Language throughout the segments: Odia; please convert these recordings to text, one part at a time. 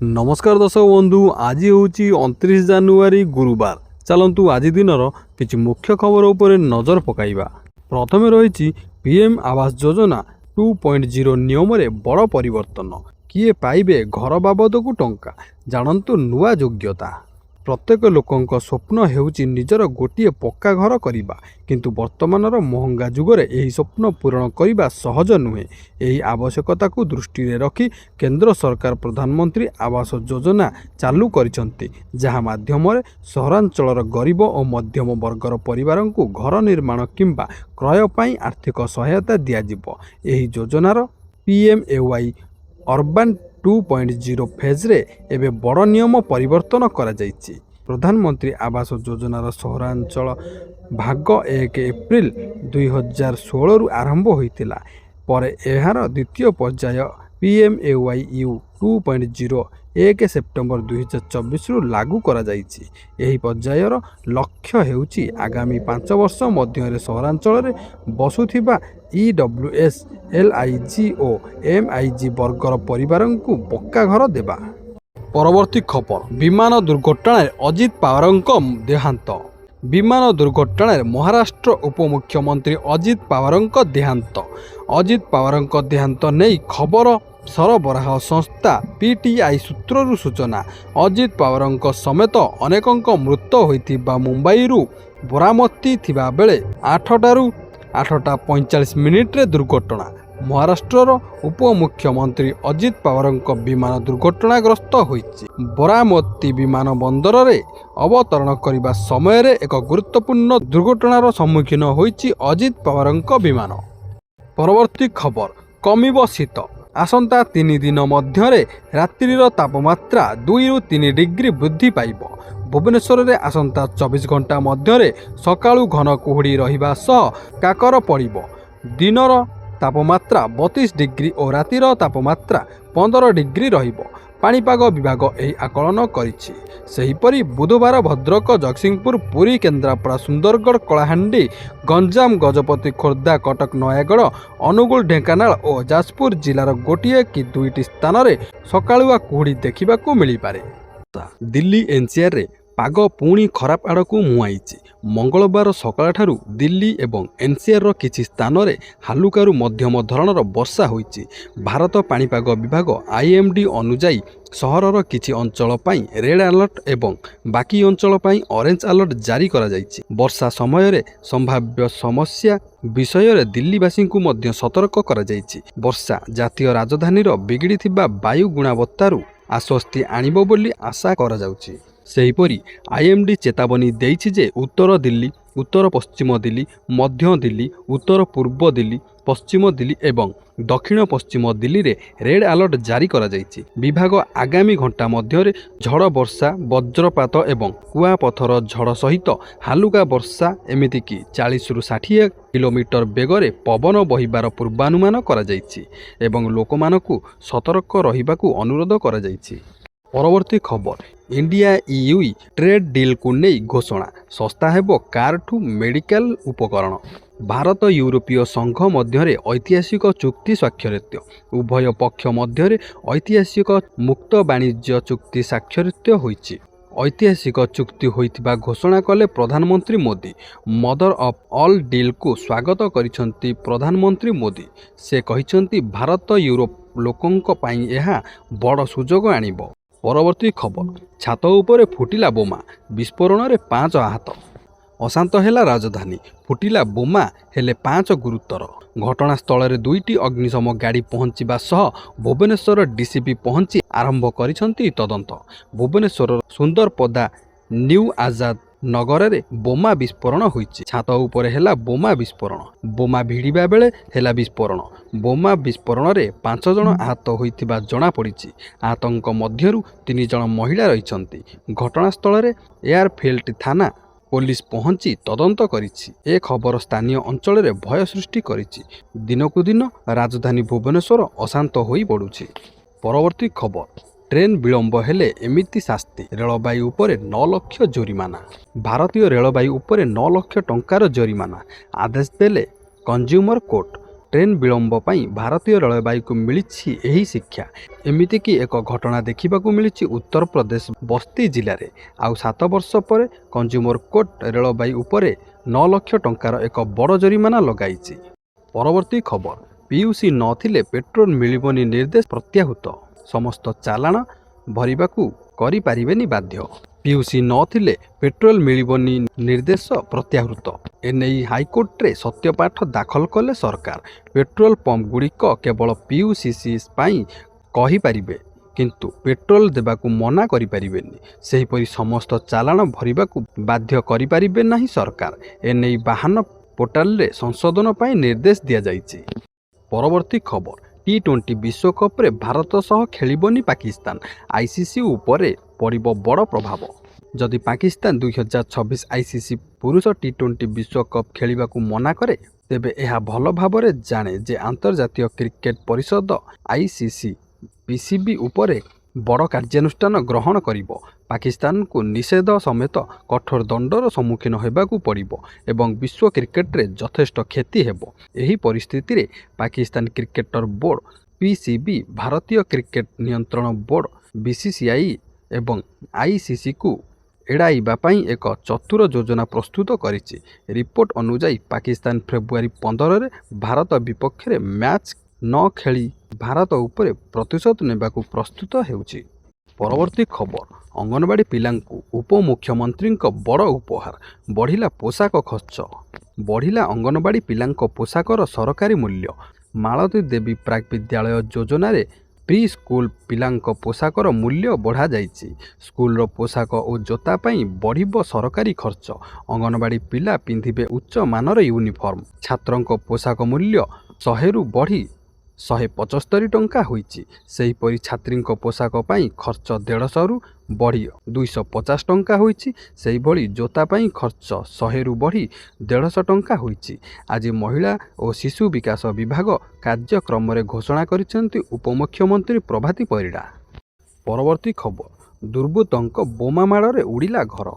नमस्कार दर्शक बंधु, आज हूँ 29 जनवरी गुरुवार। चलतु आज दिनर किछि मुख्य खबर उपर नजर पकाइबा। प्रथमे रही पीएम आवास योजना 2.0 नियम रे बड़ परिवर्तन। किए पाइबे घर बाबद को टंका, जानतु नुआ योग्यता। प्रत्येक लोकंक स्वप्न हेउची निजर गोटे पक्का घर करिबा, किंतु वर्तमानर महंगा जुगरे एही स्वप्न पूरण करिबा सहज नुहे। एही आवश्यकता को दृष्टि रे रखी केंद्र सरकार प्रधानमंत्री आवास योजना चालू करिसंती, जहा माध्यम रे सहरांचलर गरीब और मध्यम वर्गर परिवार को घर निर्माण किंबा क्रय पई आर्थिक सहायता दिया जिवो। एही योजनार पीएमएवाई अर्बान 2.0 फेज रे एबे बड़ नियम परिवर्तन करा जायछि। प्रधानमंत्री आवास योजनार सहरांचल भाग 1 एप्रिल 2016 रु आरंभ होइतिला। परे एहार द्वितीय पर्याय पीएमएवाई 2.0 1 सेप्टेम्बर 2024 रु लागू करा जायछि। एही पर्यायर लक्ष्य हेउछि आगामी 5 वर्ष मध्य सहरांचल रे बसुथिबा ईडब्ल्यूएस एलआईजी और एमआईजी वर्गर परिवार को पक्का घर देबा। परवर्ती खबर, विमान दुर्घटना अजित पवारଙ୍କ देहांत। विमान दुर्घटना महाराष्ट्र उपमुख्यमंत्री अजित पवारଙ୍କ देहांत। अजित पवारଙ୍କ देहांत नहीं खबर सरबराह संस्था पीटीआई सूत्रु सूचना। अजित पवारଙ୍କ समेत अनेकଙ୍କ मृत्यु होइतिबा मुंबईरू बरामती थिबा बेले 8:45 रे दुर्घटना। महाराष्ट्रर उपमुख्यमंत्री अजित पवारଙ୍କ विमान दुर्घटनाग्रस्त होइछि। बरामती विमान बंदर रे अवतरण करिबा समय रे एक गुरुत्वपूर्ण दुर्घटनार सम्मुखीन होइछि अजित पवारଙ୍କ विमान। परवर्ती खबर, कमिब शीत। आसंता 3 दिन मध्य रात्रिर तापमात्रा 2 ରୁ 3 डिग्री वृद्धि पाइब। भुवनेश्वर में आसंता 24 घंटा मध्य सकाळु घन कुहुड़ी रहिबा सह काकर पड़िब। दिनर तापमात्रा 32 डिग्री और रातिर तापमात्रा 15 डिग्री रहिब। पाणीपाग विभाग यही आकलन करिछि। सेहीपरि बुधवार भद्रक, जगतसिंहपुर, पुरी, केन्द्रापड़ा, सुंदरगढ़, कलाहांडी, गंजाम, गजपति, खोर्धा, कटक, नयागढ़, अनुगुल, ढेंकानाल और जाजपुर जिलार गोटे कि 2टी स्थान में सकाळुआ कुहुड़ी देखा मिल पारे। दिल्ली एनसीआर रे पाग पुणी खराब आड़क मुहाईछि। मंगलवार सकाळ ठारू दिल्ली एवं एनसीआर किछि स्थान में हालुकारु मध्यम धरणर वर्षा होइछि। भारत पाणीपाग विभाग आईएमडी अनुजाई सहरर किछि अंचल पई रेड अलर्ट एवं बाकी अंचल पई ऑरेंज अलर्ट जारी करा जाइछि। वर्षा समय रे संभाव्य समस्या विषय रे दिल्लीवासी को मध्य सतर्क करा जाइछि। वर्षा जातीय राजधानी बिगिड़ी थिबा वायु गुणवत्तारू आश्वस्ति आनिबो बोली आशा करा जाउछि। सेहीपरि आईएमडी चेतावनी देइछि जे उत्तर दिल्ली, उत्तर पश्चिम दिल्ली, मध्य दिल्ली, उत्तर पूर्व दिल्ली, पश्चिम दिल्ली एवं दक्षिण पश्चिम दिल्ली रे रेड अलर्ट जारी करा जाइछि। विभाग आगामी घंटा मध्य झड़ वर्षा, वज्रपात एवं कुआपथर झड़ सहित हालुका वर्षा एमिति कि 40 ରୁ 60 किलोमीटर बेगरे पवन बहिबार पूर्वानुमान करा जाइछि एवं लोकमानकु सतर्क रहिबाकु अनुरोध करा जाइछि। परवर्ती खबर, इंडिया ईयू ट्रेड डील को नहीं घोषणा। सस्ता हेबो कार ठू मेडिकल उपकरण। भारत यूरोपीय संघ मध्य ऐतिहासिक चुक्ति स्वाक्षरित। उभय पक्ष मध्य ऐतिहासिक मुक्त वाणिज्य चुक्ति स्वाक्षरित होइछि। ऐतिहासिक चुक्ति होइतिबा घोषणा कले प्रधानमंत्री Modi. Mother of all deal को स्वागत करिसंती प्रधानमंत्री मोदी। से कहिसंती भारत यूरोप लोकंक पई एहा बड़ सुजोग आनिबो। परवर्ती खबर, छात उपरे फुटिला बोमा, विस्फोरण रे 5 आहत। अशांत हेला राजधानी, फुटिला बोमा हेले 5 गुरुतर। घटनास्थल रे 2टी अग्निशम गाड़ी पहुंचवा सह भुवनेश्वर डीसीपी पहुंची आरंभ करिसंती तदंत। भुवनेश्वर सुंदरपदा न्यू आजाद नगर रे बोमा विस्फोरण होइछि। छात उपरे हेला बोमा विस्फोरण। बोमा भिड़िबा बेले हेला विस्फोरण। बोमा विस्फोरण रे 5 जन आहत होइतिबा जणा पड़िछि। आहतंक मध्यरु 3 जन महिला रहिसंती। घटनास्थल रे एयरफील्ड थाना पुलिस पहुंची तदंत करिछि। ए खबर स्थानीय अंचल रे भय सृष्टि करिछि। दिनकु दिन राजधानी भुवनेश्वर अशांत होई पड़ुछि। परवर्ती खबर, ट्रेन विलंब हेले एमिति शास्ति। रेलबाई उपरे 9 लाख जोरिमाना। भारतीय रेलबाई उपरे 9 लाख टंकार जोरिमाना आदेश देले कंज्यूमर कोर्ट। ट्रेन विलंब ପାଇଁ ଭାରତୀୟ ରେଳବାଇକୁ ମିଳିଛି ଏହି ଶିକ୍ଷା। ଏମିତିକି ଏକ ଘଟଣା ଦେଖିବାକୁ ମିଳିଛି ଉତ୍ତରପ୍ରଦେଶ ବସ୍ତି ଜିଲ୍ଲାରେ। ଆଉ 7 ବର୍ଷ ପରେ କଞ୍ଜ୍ୟୁମର କୋର୍ଟ ରେଳବାଇ ଉପରେ 9 ଲକ୍ଷ ଟଙ୍କାର ଏକ ବଡ଼ ଜରିମାନା ଲଗାଇଛି। ପରବର୍ତ୍ତୀ ଖବର, ପିୟୁସି ନଥିଲେ ପେଟ୍ରୋଲ ମିଳିବନି ନିର୍ଦ୍ଦେଶ ପ୍ରତ୍ୟାହୃତ। ସମସ୍ତ ଚାଲାଣ ଭରିବାକୁ କରିପାରିବେନି ବାଧ୍ୟ। ପିୟୁସି ନଥିଲେ ପେଟ୍ରୋଲ ମିଳିବନି ନିର୍ଦ୍ଦେଶ ପ୍ରତ୍ୟାହୃତ। ଏନେଇ ହାଇକୋର୍ଟରେ ସତ୍ୟପାଠ ଦାଖଲ କଲେ ସରକାର। ପେଟ୍ରୋଲ ପମ୍ପଗୁଡ଼ିକ କେବଳ ପିୟୁସିସି ପାଇଁ କହିପାରିବେ, କିନ୍ତୁ ପେଟ୍ରୋଲ ଦେବାକୁ ମନା କରିପାରିବେନି। ସେହିପରି ସମସ୍ତ ଚାଲାଣ ଭରିବାକୁ ବାଧ୍ୟ କରିପାରିବେ ନାହିଁ ସରକାର। ଏନେଇ ବାହନ ପୋର୍ଟାଲରେ ସଂଶୋଧନ ପାଇଁ ନିର୍ଦ୍ଦେଶ ଦିଆଯାଇଛି। ପରବର୍ତ୍ତୀ ଖବର, ଟି20 ବିଶ୍ୱକପ୍ରେ ଭାରତ ସହ ଖେଳିବନି ପାକିସ୍ତାନ। ଆଇସିସି ଉପରେ ପଡ଼ିବ ବଡ଼ ପ୍ରଭାବ। ଯଦି ପାକିସ୍ତାନ 2026 ଆଇସିସି ପୁରୁଷ ଟି20 ବିଶ୍ୱକପ୍ ଖେଳିବାକୁ ମନା କରେ, ତେବେ ଏହା ଭଲ ଭାବରେ ଜାଣେ ଯେ ଆନ୍ତର୍ଜାତୀୟ କ୍ରିକେଟ ପରିଷଦ ଆଇସିସି ପିସିବି ଉପରେ ବଡ଼ କାର୍ଯ୍ୟାନୁଷ୍ଠାନ ଗ୍ରହଣ କରିବ। ପାକିସ୍ତାନକୁ ନିଷେଧ ସମେତ କଠୋର ଦଣ୍ଡର ସମ୍ମୁଖୀନ ହେବାକୁ ପଡ଼ିବ ଏବଂ ବିଶ୍ୱ କ୍ରିକେଟରେ ଯଥେଷ୍ଟ କ୍ଷତି ହେବ। ଏହି ପରିସ୍ଥିତିରେ ପାକିସ୍ତାନ କ୍ରିକେଟର ବୋର୍ଡ ପିସିବି, ଭାରତୀୟ କ୍ରିକେଟ ନିୟନ୍ତ୍ରଣ ବୋର୍ଡ ବିସିସିଆଇ ଏବଂ ଆଇସିସିକୁ ଏଡ଼ାଇବା ପାଇଁ ଏକ ଚତୁର ଯୋଜନା ପ୍ରସ୍ତୁତ କରିଛି। ରିପୋର୍ଟ ଅନୁଯାୟୀ ପାକିସ୍ତାନ ଫେବୃଆରୀ 15ରେ ଭାରତ ବିପକ୍ଷରେ ମ୍ୟାଚ୍ ନ ଖେଳି ଭାରତ ଉପରେ ପ୍ରତିଶୋଧ ନେବାକୁ ପ୍ରସ୍ତୁତ ହେଉଛି। ପରବର୍ତ୍ତୀ ଖବର, ଅଙ୍ଗନବାଡ଼ି ପିଲାଙ୍କୁ ଉପମୁଖ୍ୟମନ୍ତ୍ରୀଙ୍କ ବଡ଼ ଉପହାର। ବଢ଼ିଲା ପୋଷାକ ଖର୍ଚ୍ଚ। ବଢ଼ିଲା ଅଙ୍ଗନବାଡ଼ି ପିଲାଙ୍କ ପୋଷାକର ସରକାରୀ ମୂଲ୍ୟ। ମାଳତୀ ଦେବୀ ପ୍ରାକ୍ ବିଦ୍ୟାଳୟ ଯୋଜନାରେ ପ୍ରି ସ୍କୁଲ ପିଲାଙ୍କ ପୋଷାକର ମୂଲ୍ୟ ବଢ଼ାଯାଇଛି। ସ୍କୁଲର ପୋଷାକ ଓ ଜୋତା ପାଇଁ ବଢ଼ିବ ସରକାରୀ ଖର୍ଚ୍ଚ। ଅଙ୍ଗନବାଡ଼ି ପିଲା ପିନ୍ଧିବେ ଉଚ୍ଚ ମାନର ୟୁନିଫର୍ମ। ଛାତ୍ରଙ୍କ ପୋଷାକ ମୂଲ୍ୟ 100ରୁ ବଢ଼ି 175 ଟଙ୍କା ହୋଇଛି। ସେହିପରି ଛାତ୍ରୀଙ୍କ ପୋଷାକ ପାଇଁ ଖର୍ଚ୍ଚ 150ରୁ ବଢ଼ି 250 ଟଙ୍କା ହୋଇଛି। ସେହିଭଳି ଜୋତା ପାଇଁ ଖର୍ଚ୍ଚ 100ରୁ ବଢ଼ି 150 ଟଙ୍କା ହୋଇଛି। ଆଜି ମହିଳା ଓ ଶିଶୁ ବିକାଶ ବିଭାଗ କାର୍ଯ୍ୟକ୍ରମରେ ଘୋଷଣା କରିଛନ୍ତି ଉପମୁଖ୍ୟମନ୍ତ୍ରୀ ପ୍ରଭାତୀ ପରିଡ଼ା। ପରବର୍ତ୍ତୀ ଖବର, ଦୁର୍ବୃତ୍ତଙ୍କ ବୋମା ମାଡ଼ରେ ଉଡ଼ିଲା ଘର।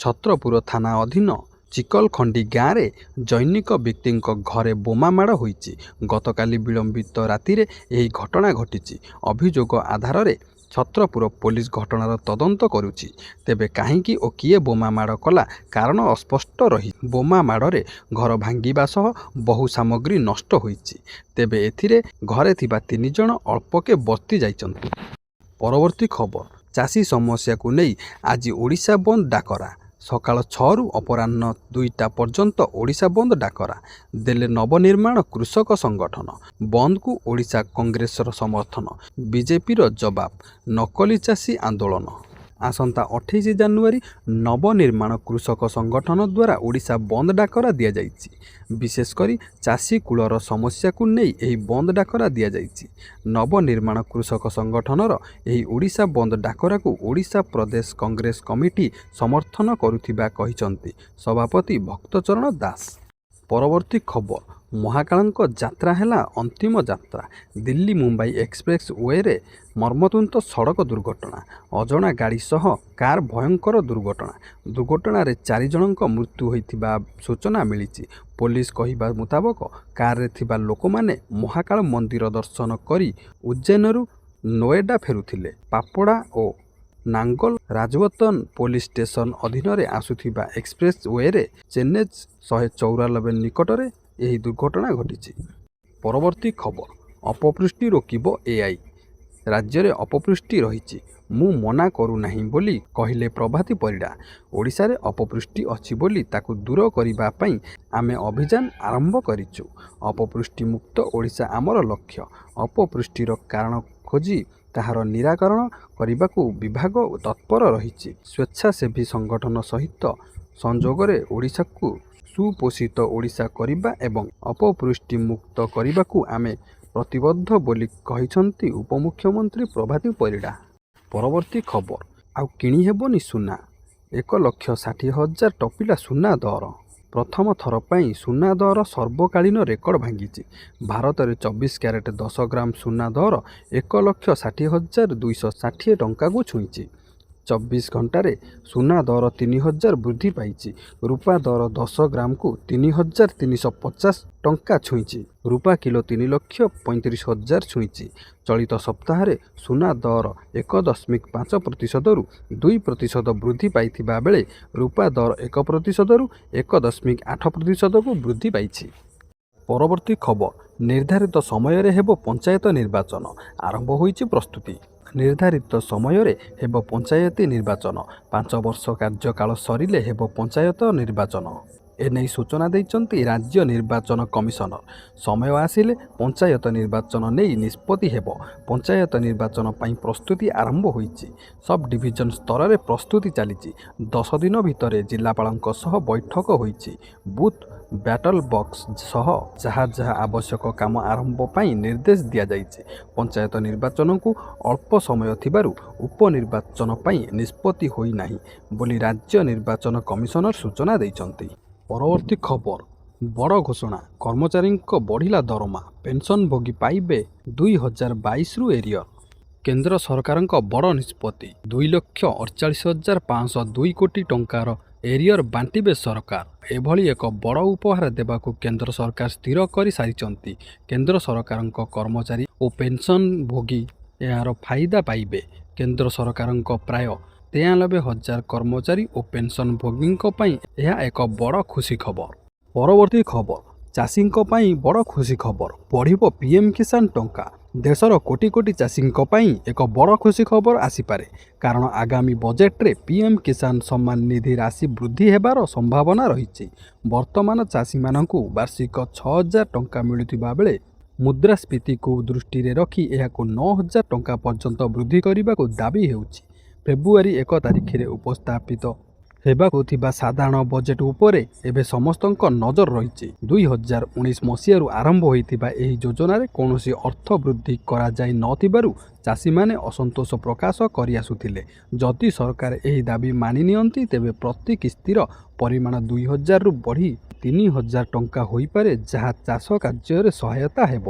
ଛତ୍ରପୁର ଥାନା ଅଧୀନ ଚିକଲଖଣ୍ଡି ଗାଁରେ ଜୈନିକ ବ୍ୟକ୍ତିଙ୍କ ଘରେ ବୋମା ମାଡ଼ ହୋଇଛି। ଗତକାଲି ବିଳମ୍ବିତ ରାତିରେ ଏହି ଘଟଣା ଘଟିଛି। ଅଭିଯୋଗ ଆଧାରରେ ଛତ୍ରପୁର ପୋଲିସ ଘଟଣାର ତଦନ୍ତ କରୁଛି। ତେବେ କାହିଁକି ଓ କିଏ ବୋମା ମାଡ଼ କଲା, କାରଣ ଅସ୍ପଷ୍ଟ ରହିଛି। ବୋମା ମାଡ଼ରେ ଘର ଭାଙ୍ଗିବା ସହ ବହୁ ସାମଗ୍ରୀ ନଷ୍ଟ ହୋଇଛି। ତେବେ ଏଥିରେ ଘରେ ଥିବା 3 ଜଣ ଅଳ୍ପକେ ବର୍ତ୍ତି ଯାଇଛନ୍ତି। ପରବର୍ତ୍ତୀ ଖବର, ଚାଷୀ ସମସ୍ୟାକୁ ନେଇ ଆଜି ଓଡ଼ିଶା ବନ୍ଦ ଡାକରା। ସକାଳ 6ରୁ ଅପରାହ୍ନ 2ଟା ପର୍ଯ୍ୟନ୍ତ ଓଡ଼ିଶା ବନ୍ଦ ଡାକରା ଦେଲେ ନବନିର୍ମାଣ କୃଷକ ସଂଗଠନ। ବନ୍ଦକୁ ଓଡ଼ିଶା କଂଗ୍ରେସର ସମର୍ଥନ। ବିଜେପିର ଜବାବ, ନକଲି ଚାଷୀ ଆନ୍ଦୋଳନ। ଆସନ୍ତା 28 ଜାନୁଆରୀ ନବନିର୍ମାଣ କୃଷକ ସଂଗଠନ ଦ୍ୱାରା ଓଡ଼ିଶା ବନ୍ଦ ଡାକରା ଦିଆଯାଇଛି। ବିଶେଷ କରି ଚାଷୀ କୂଳର ସମସ୍ୟାକୁ ନେଇ ଏହି ବନ୍ଦ ଡାକରା ଦିଆଯାଇଛି। ନବନିର୍ମାଣ କୃଷକ ସଂଗଠନର ଏହି ଓଡ଼ିଶା ବନ୍ଦ ଡାକରାକୁ ଓଡ଼ିଶା ପ୍ରଦେଶ କଂଗ୍ରେସ କମିଟି ସମର୍ଥନ କରୁଥିବା କହିଛନ୍ତି ସଭାପତି ଭକ୍ତଚରଣ ଦାସ। ପରବର୍ତ୍ତୀ ଖବର, ମହାକାଳଙ୍କ ଯାତ୍ରା ହେଲା ଅନ୍ତିମ ଯାତ୍ରା। ଦିଲ୍ଲୀ ମୁମ୍ବାଇ ଏକ୍ସପ୍ରେସ୍ ୱେରେ ମର୍ମନ୍ତୁଦ ସଡ଼କ ଦୁର୍ଘଟଣା। ଅଜଣା ଗାଡ଼ି ସହ କାର୍ ଭୟଙ୍କର ଦୁର୍ଘଟଣା। ଦୁର୍ଘଟଣାରେ 4 ଜଣଙ୍କ ମୃତ୍ୟୁ ହୋଇଥିବା ସୂଚନା ମିଳିଛି। ପୋଲିସ କହିବା ମୁତାବକ କାର୍ରେ ଥିବା ଲୋକମାନେ ମହାକାଳ ମନ୍ଦିର ଦର୍ଶନ କରି ଉଜ୍ଜୈନରୁ ନୋଏଡା ଫେରୁଥିଲେ। ପାପଡ଼ା ଓ ନାଙ୍ଗଲ ରାଜବତନ ପୋଲିସ ଷ୍ଟେସନ ଅଧୀନରେ ଆସୁଥିବା ଏକ୍ସପ୍ରେସ୍ ୱେରେ NH 194 ନିକଟରେ ଏହି ଦୁର୍ଘଟଣା ଘଟିଛି। ପରବର୍ତ୍ତୀ ଖବର, ଅପବୃଷ୍ଟି ରୋକିବ ଏଆଇ। ରାଜ୍ୟରେ ଅପବୃଷ୍ଟି ରହିଛି, ମୁଁ ମନା କରୁନାହିଁ ବୋଲି କହିଲେ ପ୍ରଭାତୀ ପରିଡ଼ା। ଓଡ଼ିଶାରେ ଅପବୃଷ୍ଟି ଅଛି ବୋଲି ତାକୁ ଦୂର କରିବା ପାଇଁ ଆମେ ଅଭିଯାନ ଆରମ୍ଭ କରିଛୁ। ଅପବୃଷ୍ଟି ମୁକ୍ତ ଓଡ଼ିଶା ଆମର ଲକ୍ଷ୍ୟ। ଅପବୃଷ୍ଟିର କାରଣ ଖୋଜି ତାହାର ନିରାକରଣ କରିବାକୁ ବିଭାଗ ତତ୍ପର ରହିଛି। ସ୍ୱେଚ୍ଛାସେବୀ ସଂଗଠନ ସହିତ ସଂଯୋଗରେ ଓଡ଼ିଶାକୁ ସୁପୋଷିତ ଓଡ଼ିଶା କରିବା ଏବଂ ଅପବୃଷ୍ଟି ମୁକ୍ତ କରିବାକୁ ଆମେ ପ୍ରତିବଦ୍ଧ ବୋଲି କହିଛନ୍ତି ଉପମୁଖ୍ୟମନ୍ତ୍ରୀ ପ୍ରଭାତୀ ପରିଡ଼ା। ପରବର୍ତ୍ତୀ ଖବର, ଆଉ କିଣି ହେବନି ସୁନା। 1,60,000 ଟପିଲା ସୁନା ଦର। ପ୍ରଥମ ଥର ପାଇଁ ସୁନା ଦର ସର୍ବକାଳୀନ ରେକର୍ଡ ଭାଙ୍ଗିଛି। ଭାରତରେ 24 କ୍ୟାରେଟ୍ 10 ଗ୍ରାମ ସୁନା ଦର 1,60,260 ଟଙ୍କାକୁ ଛୁଇଁଛି। 24 ଘଣ୍ଟାରେ ସୁନା ଦର 3000 ବୃଦ୍ଧି ପାଇଛି। ରୂପା ଦର 10 ଗ୍ରାମକୁ 3350 ଟଙ୍କା ଛୁଇଁଛି। ରୂପା କିଲୋ 3,35,000 ଛୁଇଁଛି। ଚଳିତ ସପ୍ତାହରେ ସୁନା ଦର 1.5%ରୁ 2% ବୃଦ୍ଧି ପାଇଥିବା ବେଳେ ରୂପା ଦର 1%ରୁ 1.8%କୁ ବୃଦ୍ଧି ପାଇଛି। ପରବର୍ତ୍ତୀ ଖବର, ନିର୍ଦ୍ଧାରିତ ସମୟରେ ହେବ ପଞ୍ଚାୟତ ନିର୍ବାଚନ, ଆରମ୍ଭ ହୋଇଛି ପ୍ରସ୍ତୁତି। ନିର୍ଦ୍ଧାରିତ ସମୟରେ ହେବ ପଞ୍ଚାୟତ ନିର୍ବାଚନ। 5 ବର୍ଷ କାର୍ଯ୍ୟକାଳ ସରିଲେ ହେବ ପଞ୍ଚାୟତ ନିର୍ବାଚନ। ଏନେଇ ସୂଚନା ଦେଇଛନ୍ତି ରାଜ୍ୟ ନିର୍ବାଚନ କମିଶନର। ସମୟ ଆସିଲେ ପଞ୍ଚାୟତ ନିର୍ବାଚନ ନେଇ ନିଷ୍ପତ୍ତି ହେବ। ପଞ୍ଚାୟତ ନିର୍ବାଚନ ପାଇଁ ପ୍ରସ୍ତୁତି ଆରମ୍ଭ ହୋଇଛି। ସବ୍ ଡିଭିଜନ ସ୍ତରରେ ପ୍ରସ୍ତୁତି ଚାଲିଛି। 10 ଦିନ ଭିତରେ ଜିଲ୍ଲାପାଳଙ୍କ ସହ ବୈଠକ ହୋଇଛି। ବୁଥ୍ ବ୍ୟାଟଲ ବକ୍ସ ସହ ଯାହା ଆବଶ୍ୟକ କାମ ଆରମ୍ଭ ପାଇଁ ନିର୍ଦ୍ଦେଶ ଦିଆଯାଇଛି। ପଞ୍ଚାୟତ ନିର୍ବାଚନକୁ ଅଳ୍ପ ସମୟ ଥିବାରୁ ଉପନିର୍ବାଚନ ପାଇଁ ନିଷ୍ପତ୍ତି ହୋଇନାହିଁ ବୋଲି ରାଜ୍ୟ ନିର୍ବାଚନ କମିଶନର ସୂଚନା ଦେଇଛନ୍ତି। ପରବର୍ତ୍ତୀ ଖବର, ବଡ଼ ଘୋଷଣା, କର୍ମଚାରୀଙ୍କ ବଢ଼ିଲା ଦରମା, ପେନ୍ସନଭୋଗୀ ପାଇବେ 2022ରୁ ଏରିୟର। କେନ୍ଦ୍ର ସରକାରଙ୍କ ବଡ଼ ନିଷ୍ପତ୍ତି, 2,48,502 କୋଟି ଟଙ୍କାର ଏରିୟର ବାଣ୍ଟିବେ ସରକାର। ଏଭଳି ଏକ ବଡ଼ ଉପହାର ଦେବାକୁ କେନ୍ଦ୍ର ସରକାର ସ୍ଥିର କରି ସାରିଛନ୍ତି। କେନ୍ଦ୍ର ସରକାରଙ୍କ କର୍ମଚାରୀ ଓ ପେନ୍ସନଭୋଗୀ ଏହାର ଫାଇଦା ପାଇବେ। କେନ୍ଦ୍ର ସରକାରଙ୍କ ପ୍ରାୟ 93,000 କର୍ମଚାରୀ ଓ ପେନ୍ସନଭୋଗୀଙ୍କ ପାଇଁ ଏହା ଏକ ବଡ଼ ଖୁସି ଖବର। ପରବର୍ତ୍ତୀ ଖବର, ଚାଷୀଙ୍କ ପାଇଁ ବଡ଼ ଖୁସି ଖବର, ବଢ଼ିବ ପିଏମ୍ କିଷାନ ଟଙ୍କା। ଦେଶର କୋଟି କୋଟି ଚାଷୀଙ୍କ ପାଇଁ ଏକ ବଡ଼ ଖୁସି ଖବର ଆସିପାରେ, କାରଣ ଆଗାମୀ ବଜେଟରେ ପିଏମ୍ କିଷାନ ସମ୍ମାନ ନିଧି ରାଶି ବୃଦ୍ଧି ହେବାର ସମ୍ଭାବନା ରହିଛି। ବର୍ତ୍ତମାନ ଚାଷୀମାନଙ୍କୁ ବାର୍ଷିକ 6,000 ଟଙ୍କା ମିଳୁଥିବା ବେଳେ ମୁଦ୍ରାସ୍ଫୀତିକୁ ଦୃଷ୍ଟିରେ ରଖି ଏହାକୁ 9,000 ଟଙ୍କା ପର୍ଯ୍ୟନ୍ତ ବୃଦ୍ଧି କରିବାକୁ ଦାବି ହେଉଛି। ଫେବୃଆରୀ 1 ତାରିଖରେ ଉପସ୍ଥାପିତ ହେବାକୁ ଥିବା ସାଧାରଣ ବଜେଟ୍ ଉପରେ ଏବେ ସମସ୍ତଙ୍କ ନଜର ରହିଛି। 2019 ମସିହାରୁ ଆରମ୍ଭ ହୋଇଥିବା ଏହି ଯୋଜନାରେ କୌଣସି ଅର୍ଥ ବୃଦ୍ଧି କରାଯାଇ ନଥିବାରୁ ଚାଷୀମାନେ ଅସନ୍ତୋଷ ପ୍ରକାଶ କରିଆସୁଥିଲେ। ଯଦି ସରକାର ଏହି ଦାବି ମାନି ନିଅନ୍ତି ତେବେ ପ୍ରତି କିସ୍ତିର ପରିମାଣ 2,000ରୁ ବଢ଼ି 3,000 ଟଙ୍କା ହୋଇପାରେ, ଯାହା ଚାଷ କାର୍ଯ୍ୟରେ ସହାୟତା ହେବ।